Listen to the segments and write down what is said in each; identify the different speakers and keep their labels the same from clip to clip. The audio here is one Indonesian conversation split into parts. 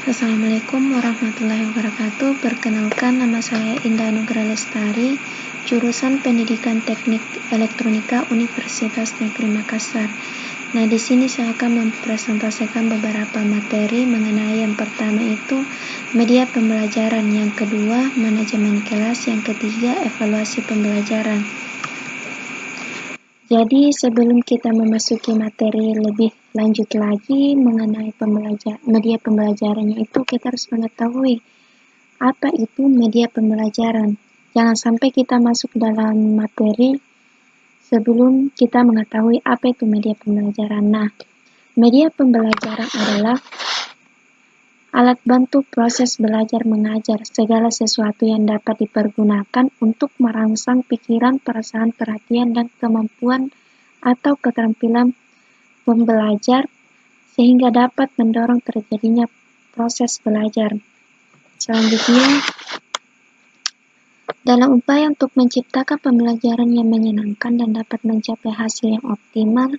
Speaker 1: Assalamualaikum warahmatullahi wabarakatuh. Perkenalkan, nama saya Indah Nugra Lestari, jurusan Pendidikan Teknik Elektronika Universitas Negeri Makassar. Nah, di sini saya akan mempresentasikan beberapa materi mengenai yang pertama itu media pembelajaran, yang kedua manajemen kelas, yang ketiga evaluasi pembelajaran. Jadi sebelum kita memasuki materi lebih lanjut lagi mengenai media pembelajarannya itu, kita harus mengetahui apa itu media pembelajaran. Jangan sampai kita masuk dalam materi sebelum kita mengetahui apa itu media pembelajaran. Nah, media pembelajaran adalah alat bantu proses belajar mengajar, segala sesuatu yang dapat dipergunakan untuk merangsang pikiran, perasaan, perhatian, dan kemampuan atau keterampilan pembelajar sehingga dapat mendorong terjadinya proses belajar. Selanjutnya, dalam upaya untuk menciptakan pembelajaran yang menyenangkan dan dapat mencapai hasil yang optimal,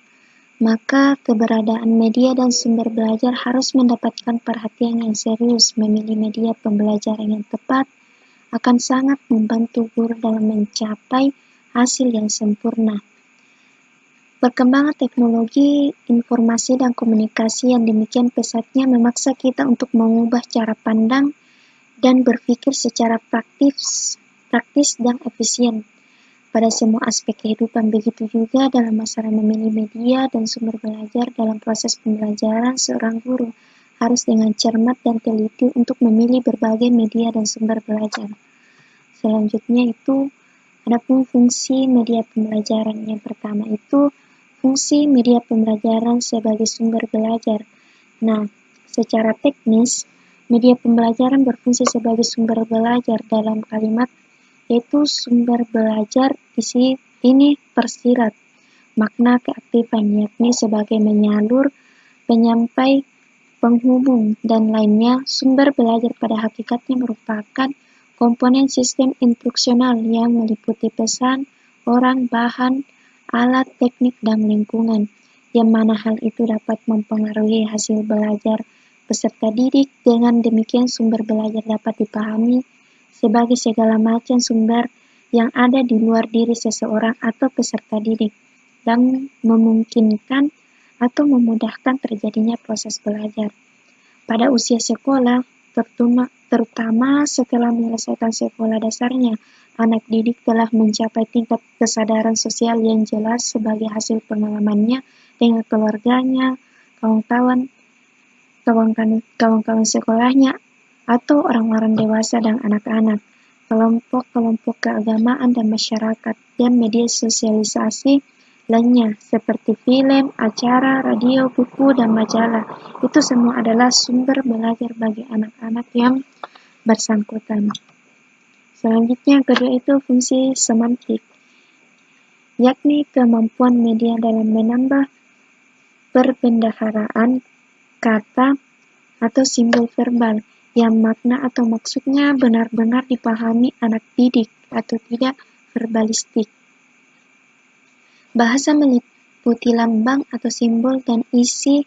Speaker 1: maka keberadaan media dan sumber belajar harus mendapatkan perhatian yang serius. Memilih media pembelajaran yang tepat akan sangat membantu guru dalam mencapai hasil yang sempurna. Perkembangan teknologi, informasi, dan komunikasi yang demikian pesatnya memaksa kita untuk mengubah cara pandang dan berpikir secara praktis dan efisien pada semua aspek kehidupan. Begitu juga dalam masalah memilih media dan sumber belajar dalam proses pembelajaran, seorang guru harus dengan cermat dan teliti untuk memilih berbagai media dan sumber belajar. Selanjutnya itu adapun fungsi media pembelajaran. Yang pertama itu fungsi media pembelajaran sebagai sumber belajar. Nah, secara teknis, media pembelajaran berfungsi sebagai sumber belajar dalam kalimat, yaitu sumber belajar isi ini tersirat makna keaktifan, yakni sebagai menyalur, penyampai, penghubung, dan lainnya. Sumber belajar pada hakikatnya merupakan komponen sistem instruksional yang meliputi pesan, orang, bahan, alat, teknik, dan lingkungan, yang mana hal itu dapat mempengaruhi hasil belajar peserta didik. Dengan demikian, sumber belajar dapat dipahami sebagai segala macam sumber yang ada di luar diri seseorang atau peserta didik, dan memungkinkan atau memudahkan terjadinya proses belajar. Pada usia sekolah, terutama setelah menyelesaikan sekolah dasarnya, anak didik telah mencapai tingkat kesadaran sosial yang jelas sebagai hasil pengalamannya dengan keluarganya, kawan-kawan sekolahnya, atau orang-orang dewasa dan anak-anak, kelompok-kelompok keagamaan dan masyarakat, dan media sosialisasi lainnya seperti film, acara, radio, buku, dan majalah. Itu semua adalah sumber belajar bagi anak-anak yang bersangkutan. Selanjutnya, yang kedua itu fungsi semantik, yakni kemampuan media dalam menambah perbendaharaan kata atau simbol verbal yang makna atau maksudnya benar-benar dipahami anak didik atau tidak verbalistik. Bahasa meliputi lambang atau simbol dan isi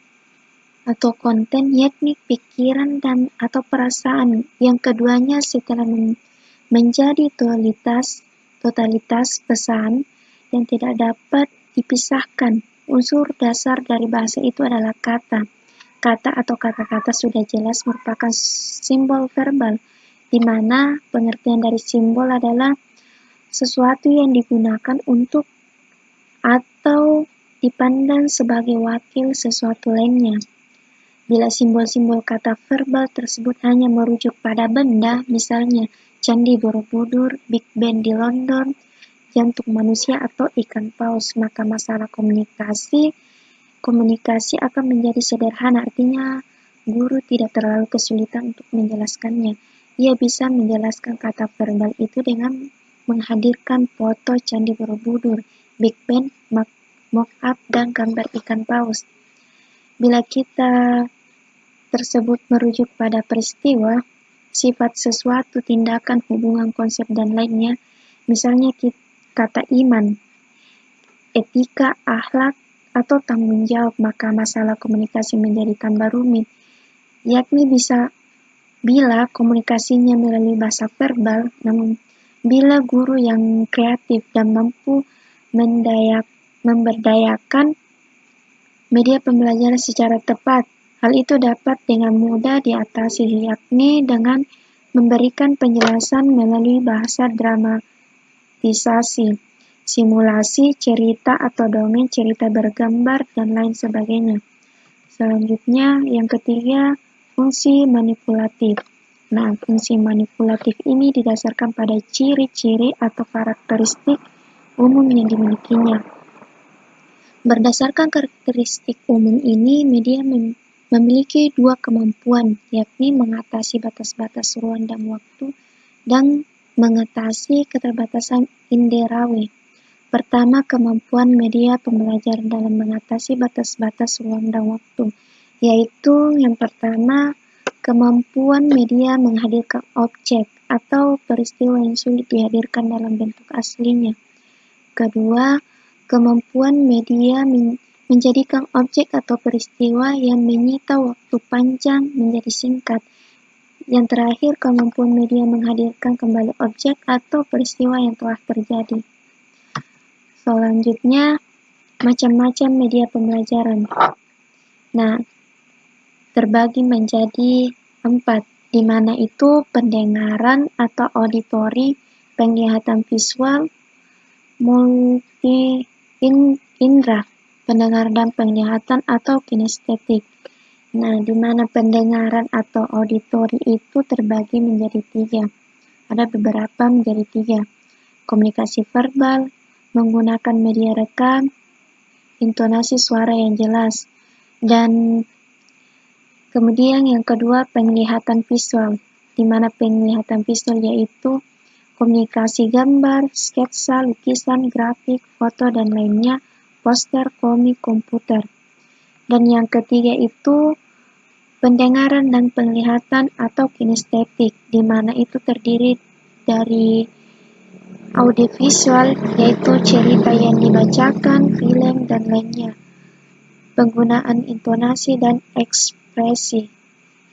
Speaker 1: atau konten, yakni pikiran dan atau perasaan. Yang keduanya setelah menjadi totalitas pesan yang tidak dapat dipisahkan. Unsur dasar dari bahasa itu adalah kata. Kata atau kata-kata sudah jelas merupakan simbol verbal, di mana pengertian dari simbol adalah sesuatu yang digunakan untuk atau dipandang sebagai wakil sesuatu lainnya. Bila simbol-simbol kata verbal tersebut hanya merujuk pada benda, misalnya Candi Borobudur, Big Ben di London, jantung manusia, atau ikan paus, maka masalah komunikasi akan menjadi sederhana. Artinya, guru tidak terlalu kesulitan untuk menjelaskannya. Ia bisa menjelaskan kata verbal itu dengan menghadirkan foto Candi Borobudur, Big Ben, mock-up, dan gambar ikan paus. Bila kita tersebut merujuk pada peristiwa, sifat sesuatu, tindakan, hubungan, konsep, dan lainnya, misalnya kata iman, etika, akhlak, atau tanggung jawab, maka masalah komunikasi menjadi tambah rumit, yakni bisa bila komunikasinya melalui bahasa verbal, namun bila guru yang kreatif dan mampu memberdayakan media pembelajaran secara tepat, hal itu dapat dengan mudah diatasi, yakni dengan memberikan penjelasan melalui bahasa dramatisasi, simulasi, cerita atau dongeng, cerita bergambar, dan lain sebagainya. Selanjutnya, yang ketiga, fungsi manipulatif. Nah, fungsi manipulatif ini didasarkan pada ciri-ciri atau karakteristik umum yang dimilikinya. Berdasarkan karakteristik umum ini, media memiliki dua kemampuan, yakni mengatasi batas-batas ruang dan waktu dan mengatasi keterbatasan inderawi. Pertama, kemampuan media pembelajaran dalam mengatasi batas-batas ruang dan waktu, yaitu yang pertama, kemampuan media menghadirkan objek atau peristiwa yang sulit dihadirkan dalam bentuk aslinya. Kedua, kemampuan media menjadikan objek atau peristiwa yang menyita waktu panjang menjadi singkat. Yang terakhir, kemampuan media menghadirkan kembali objek atau peristiwa yang telah terjadi. Selanjutnya, macam-macam media pembelajaran. Nah, terbagi menjadi 4, di mana itu pendengaran atau auditori, penglihatan visual, multi indra, pendengar dan penglihatan atau kinestetik. Nah, di mana pendengaran atau auditori itu terbagi menjadi 3. Ada beberapa menjadi 3. Komunikasi verbal, menggunakan media rekam, intonasi suara yang jelas, dan kemudian yang kedua penglihatan visual, di mana penglihatan visual yaitu komunikasi gambar, sketsa, lukisan, grafik, foto, dan lainnya, poster, komik, komputer. Dan yang ketiga itu pendengaran dan penglihatan atau kinestetik, di mana itu terdiri dari audiovisual, yaitu cerita yang dibacakan, film, dan lainnya. Penggunaan intonasi dan ekspresi.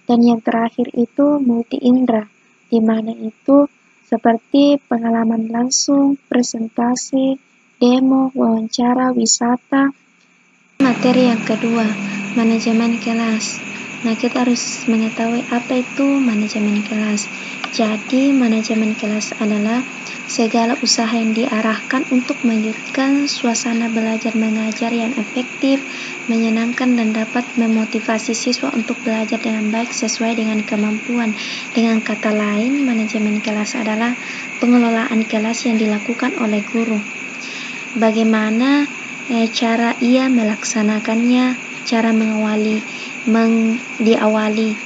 Speaker 1: Dan yang terakhir itu multi indra, di mana itu seperti pengalaman langsung, presentasi, demo, wawancara, wisata. Materi yang kedua, manajemen kelas. Nah, kita harus mengetahui apa itu manajemen kelas. Jadi, manajemen kelas adalah segala usaha yang diarahkan untuk mewujudkan suasana belajar mengajar yang efektif, menyenangkan, dan dapat memotivasi siswa untuk belajar dengan baik sesuai dengan kemampuan. Dengan kata lain, manajemen kelas adalah pengelolaan kelas yang dilakukan oleh guru. Bagaimana cara ia melaksanakannya, cara diawali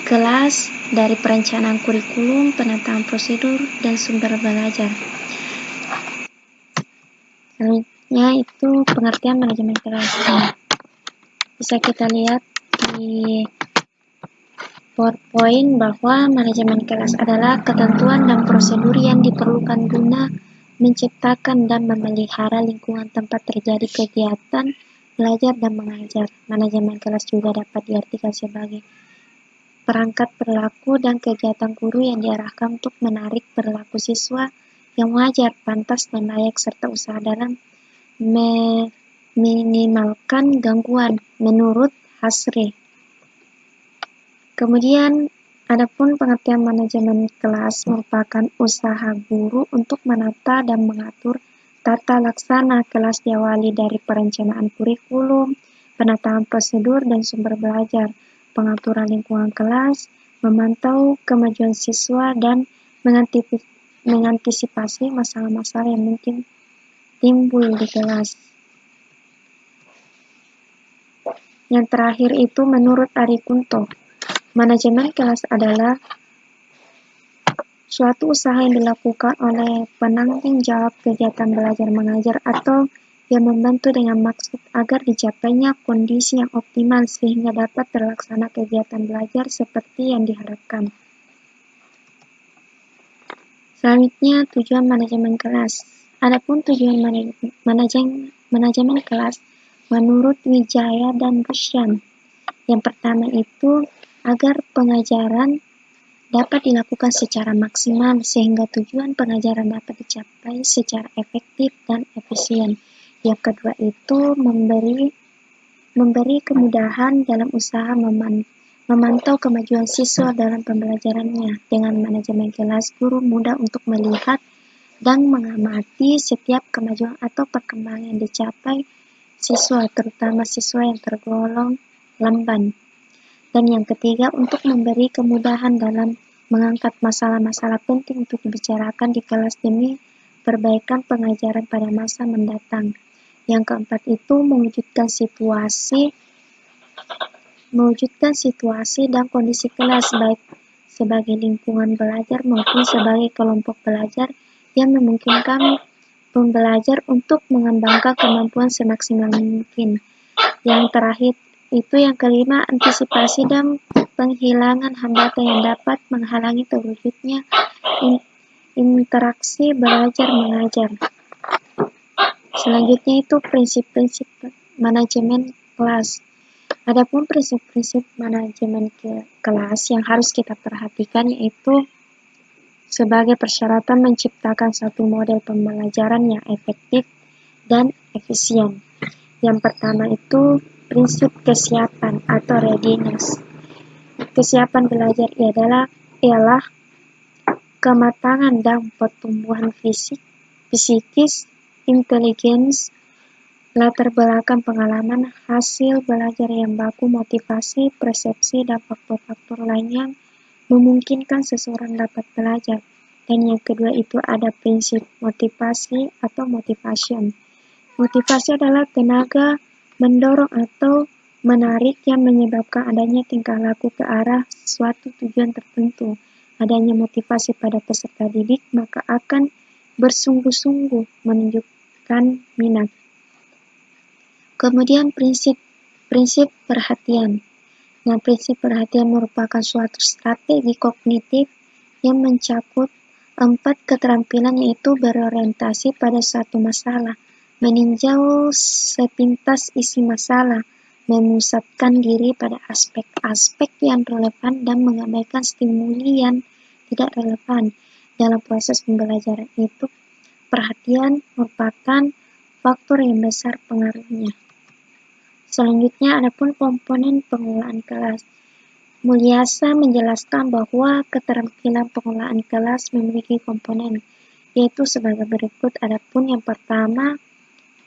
Speaker 1: kelas dari perencanaan kurikulum, penataan prosedur, dan sumber belajar. Selanjutnya itu pengertian manajemen kelas. Bisa kita lihat di PowerPoint bahwa manajemen kelas adalah ketentuan dan prosedur yang diperlukan guna menciptakan dan memelihara lingkungan tempat terjadi kegiatan belajar dan mengajar. Manajemen kelas juga dapat diartikan sebagai perangkat perilaku dan kegiatan guru yang diarahkan untuk menarik perilaku siswa yang wajar, pantas, dan layak, serta usaha dalam meminimalkan gangguan, menurut Hasri. Kemudian, adapun pengertian manajemen kelas merupakan usaha guru untuk menata dan mengatur tata laksana kelas diawali dari perencanaan kurikulum, penataan prosedur dan sumber belajar, pengaturan lingkungan kelas, memantau kemajuan siswa, dan mengantisipasi masalah-masalah yang mungkin timbul di kelas. Yang terakhir itu menurut Ari Kunto, manajemen kelas adalah suatu usaha yang dilakukan oleh penanggung jawab kegiatan belajar mengajar atau yang membantu dengan maksud agar dicapainya kondisi yang optimal sehingga dapat terlaksana kegiatan belajar seperti yang diharapkan. Selanjutnya, tujuan manajemen kelas. Adapun tujuan manajemen kelas menurut Wijaya dan Rusyan, yang pertama itu agar pengajaran dapat dilakukan secara maksimal sehingga tujuan pengajaran dapat dicapai secara efektif dan efisien. Yang kedua itu memberi kemudahan dalam usaha memantau kemajuan siswa dalam pembelajarannya. Dengan manajemen kelas, guru mudah untuk melihat dan mengamati setiap kemajuan atau perkembangan yang dicapai siswa, terutama siswa yang tergolong lamban. Dan yang ketiga, untuk memberi kemudahan dalam mengangkat masalah-masalah penting untuk dibicarakan di kelas demi perbaikan pengajaran pada masa mendatang. Yang keempat itu mewujudkan situasi dan kondisi kelas baik sebagai lingkungan belajar maupun sebagai kelompok belajar yang memungkinkan pembelajar untuk mengembangkan kemampuan semaksimal mungkin. Yang terakhir itu yang kelima, antisipasi dan penghilangan hambatan yang dapat menghalangi terwujudnya interaksi belajar-mengajar. Selanjutnya itu prinsip-prinsip manajemen kelas. Adapun prinsip-prinsip manajemen kelas yang harus kita perhatikan yaitu sebagai persyaratan menciptakan satu model pembelajaran yang efektif dan efisien. Yang pertama itu prinsip kesiapan atau readiness. Kesiapan belajar ialah kematangan dan pertumbuhan psikis, inteligens, latar belakang pengalaman, hasil belajar yang baku, motivasi, persepsi, dan faktor-faktor lain yang memungkinkan seseorang dapat belajar. Dan yang kedua itu ada prinsip motivasi atau motivation. Motivasi adalah tenaga mendorong atau menarik yang menyebabkan adanya tingkah laku ke arah suatu tujuan tertentu. Adanya motivasi pada peserta didik, maka akan bersungguh-sungguh menunjukkan minat. Kemudian prinsip perhatian. Nah, prinsip perhatian merupakan suatu strategi kognitif yang mencakup 4 keterampilan yaitu berorientasi pada suatu masalah, meninjau sepintas isi masalah, memusatkan diri pada aspek-aspek yang relevan dan mengabaikan stimuli yang tidak relevan. Dalam proses pembelajaran itu, perhatian merupakan faktor yang besar pengaruhnya. Selanjutnya, adapun komponen pengelolaan kelas. Mulyasa menjelaskan bahwa keterampilan pengelolaan kelas memiliki komponen, yaitu sebagai berikut. Adapun yang pertama,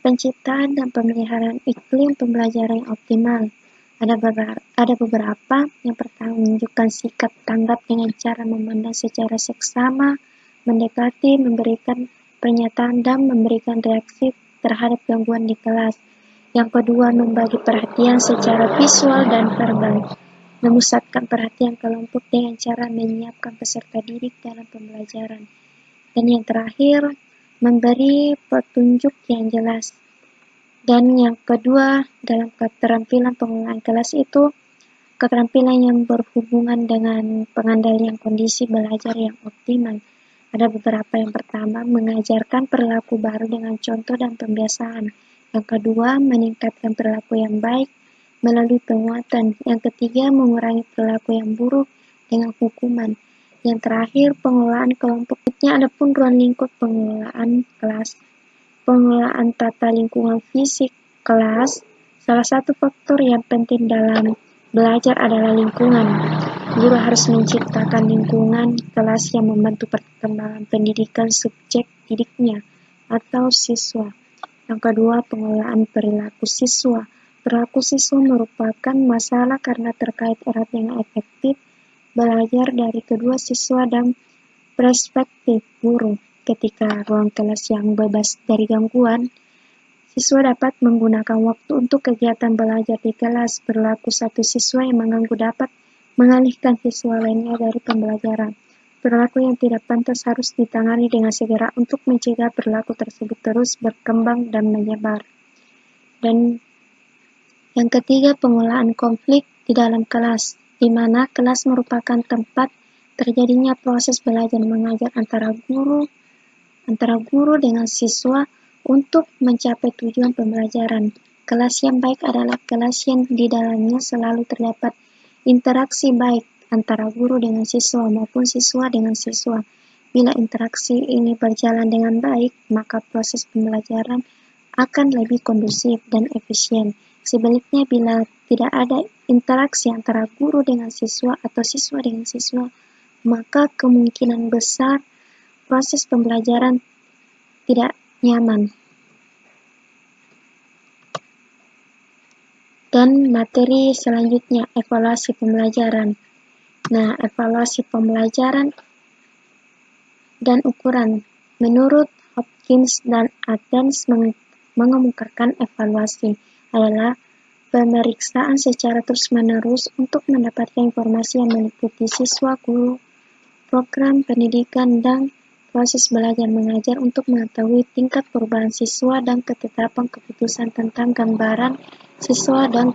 Speaker 1: penciptaan dan pemeliharaan iklim pembelajaran yang optimal. Ada beberapa. Yang pertama, menunjukkan sikap tanggap dengan cara memandang secara seksama, mendekati, memberikan pernyataan, dan memberikan reaksi terhadap gangguan di kelas. Yang kedua, membagi perhatian secara visual dan verbal. Memusatkan perhatian kelompok dengan cara menyiapkan peserta didik dalam pembelajaran. Dan yang terakhir, memberi petunjuk yang jelas. Dan yang kedua, dalam keterampilan pengelolaan kelas itu, keterampilan yang berhubungan dengan pengendalian kondisi belajar yang optimal. Ada beberapa. Yang pertama, mengajarkan perilaku baru dengan contoh dan pembiasaan. Yang kedua, meningkatkan perilaku yang baik melalui penguatan. Yang ketiga, mengurangi perilaku yang buruk dengan hukuman. Yang terakhir, pengelolaan kelompoknya. Adapun ruang lingkup pengelolaan kelas. Pengelolaan tata lingkungan fisik kelas. Salah satu faktor yang penting dalam belajar adalah lingkungan. Guru harus menciptakan lingkungan kelas yang membantu perkembangan pendidikan subjek didiknya atau siswa. Yang kedua, pengelolaan perilaku siswa. Perilaku siswa merupakan masalah karena terkait erat dengan efektif belajar dari kedua siswa dan perspektif guru. Ketika ruang kelas yang bebas dari gangguan, siswa dapat menggunakan waktu untuk kegiatan belajar di kelas. Perilaku satu siswa yang mengganggu dapat mengalihkan siswa lainnya dari pembelajaran. Perilaku yang tidak pantas harus ditangani dengan segera untuk mencegah perilaku tersebut terus berkembang dan menyebar. Dan yang ketiga, pengelolaan konflik di dalam kelas, di mana kelas merupakan tempat terjadinya proses belajar mengajar antara guru dengan siswa untuk mencapai tujuan pembelajaran. Kelas yang baik adalah kelas yang di dalamnya selalu terdapat Interaksi baik antara guru dengan siswa maupun siswa dengan siswa. Bila interaksi ini berjalan dengan baik, maka proses pembelajaran akan lebih kondusif dan efisien. Sebaliknya, bila tidak ada interaksi antara guru dengan siswa atau siswa dengan siswa, maka kemungkinan besar proses pembelajaran tidak nyaman. Dan materi selanjutnya, evaluasi pembelajaran. Nah, evaluasi pembelajaran dan ukuran. Menurut Hopkins dan Athens mengemukakan evaluasi adalah pemeriksaan secara terus-menerus untuk mendapatkan informasi yang meliputi siswa, guru, program pendidikan, dan proses belajar mengajar untuk mengetahui tingkat perubahan siswa dan ketetapan keputusan tentang gambaran siswa dan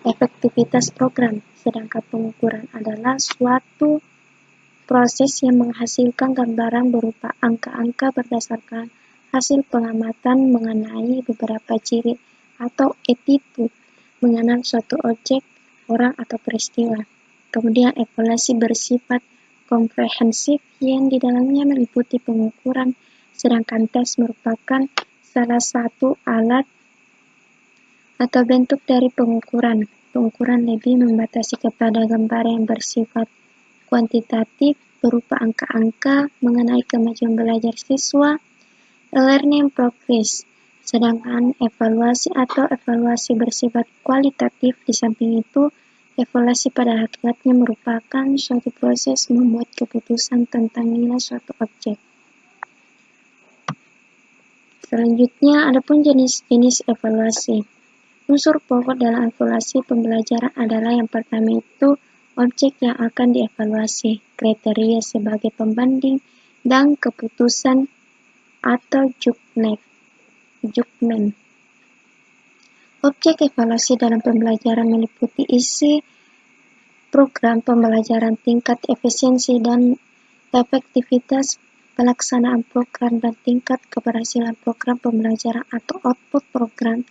Speaker 1: efektivitas program. Sedangkan pengukuran adalah suatu proses yang menghasilkan gambaran berupa angka-angka berdasarkan hasil pengamatan mengenai beberapa ciri atau attitude mengenal suatu objek, orang, atau peristiwa. Kemudian evaluasi bersifat komprehensif yang di dalamnya meliputi pengukuran, sedangkan tes merupakan salah satu alat atau bentuk dari pengukuran. Pengukuran lebih membatasi kepada gambaran yang bersifat kuantitatif berupa angka-angka mengenai kemajuan belajar siswa, learning progress. Sedangkan evaluasi atau evaluasi bersifat kualitatif di samping itu, evaluasi pada hakikatnya merupakan suatu proses membuat keputusan tentang nilai suatu objek. Selanjutnya, adapun jenis-jenis evaluasi. Unsur pokok dalam evaluasi pembelajaran adalah yang pertama itu objek yang akan dievaluasi, kriteria sebagai pembanding, dan keputusan atau judgment. Objek evaluasi dalam pembelajaran meliputi isi program pembelajaran, tingkat efisiensi dan efektivitas pelaksanaan program, dan tingkat keberhasilan program pembelajaran atau output program